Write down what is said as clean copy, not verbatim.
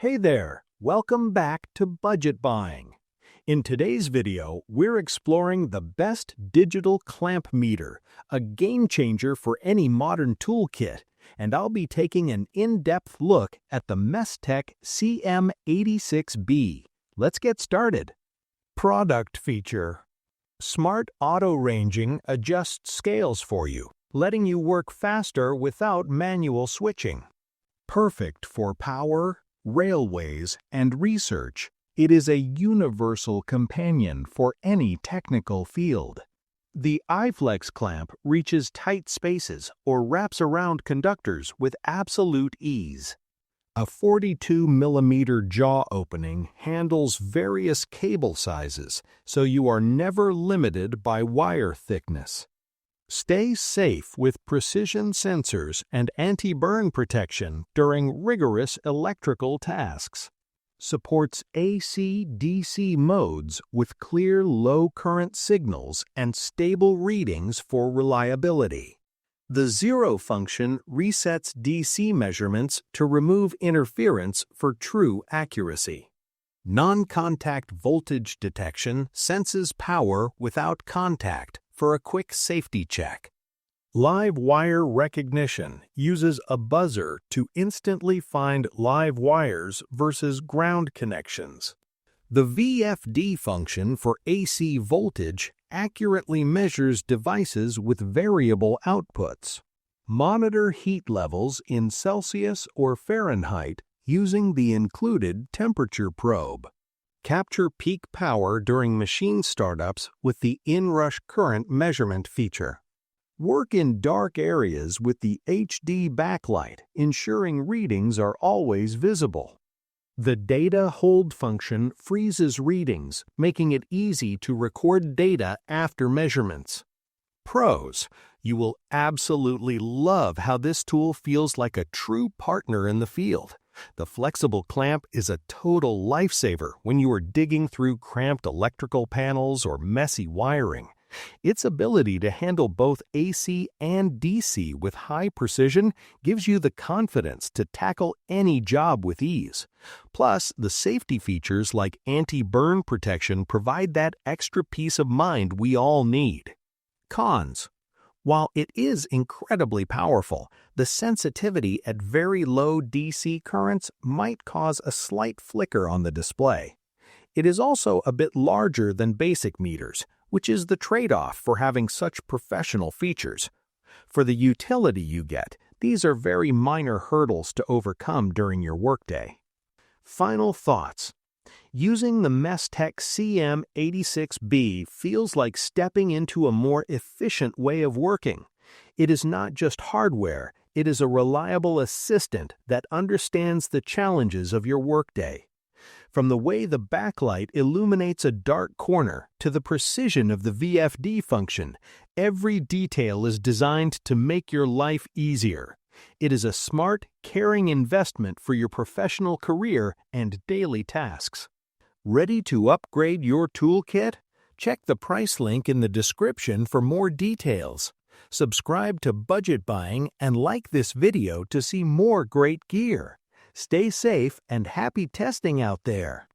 Hey there, welcome back to Budget Buying. In today's video, we're exploring the best digital clamp meter, a game changer for any modern toolkit, and I'll be taking an in-depth look at the Mestech CM86B. Let's get started. Product feature. Smart auto-ranging adjusts scales for you, letting you work faster without manual switching. Perfect for power, railways, and research, it is a universal companion for any technical field. The iFlex clamp reaches tight spaces or wraps around conductors with absolute ease. A 42mm jaw opening handles various cable sizes, so you are never limited by wire thickness. Stay safe with precision sensors and anti-burn protection during rigorous electrical tasks. Supports AC/DC modes with clear low-current signals and stable readings for reliability. The zero function resets DC measurements to remove interference for true accuracy. Non-contact voltage detection senses power without contact for a quick safety check. Live wire recognition uses a buzzer to instantly find live wires versus ground connections. The VFD function for AC voltage accurately measures devices with variable outputs. Monitor heat levels in Celsius or Fahrenheit using the included temperature probe. Capture peak power during machine startups with the inrush current measurement feature. Work in dark areas with the HD backlight, ensuring readings are always visible. The data hold function freezes readings, making it easy to record data after measurements. Pros: you will absolutely love how this tool feels like a true partner in the field. The flexible clamp is a total lifesaver when you are digging through cramped electrical panels or messy wiring. Its ability to handle both AC and DC with high precision gives you the confidence to tackle any job with ease. Plus, the safety features like anti-burn protection provide that extra peace of mind we all need. Cons: while it is incredibly powerful, the sensitivity at very low DC currents might cause a slight flicker on the display. It is also a bit larger than basic meters, which is the trade-off for having such professional features. For the utility you get, these are very minor hurdles to overcome during your workday. Final thoughts. Using the Mestech CM86B feels like stepping into a more efficient way of working. It is not just hardware, it is a reliable assistant that understands the challenges of your workday. From the way the backlight illuminates a dark corner to the precision of the VFD function, every detail is designed to make your life easier. It is a smart, caring investment for your professional career and daily tasks. Ready to upgrade your toolkit? Check the price link in the description for more details. Subscribe to Budget Buying and like this video to see more great gear. Stay safe and happy testing out there.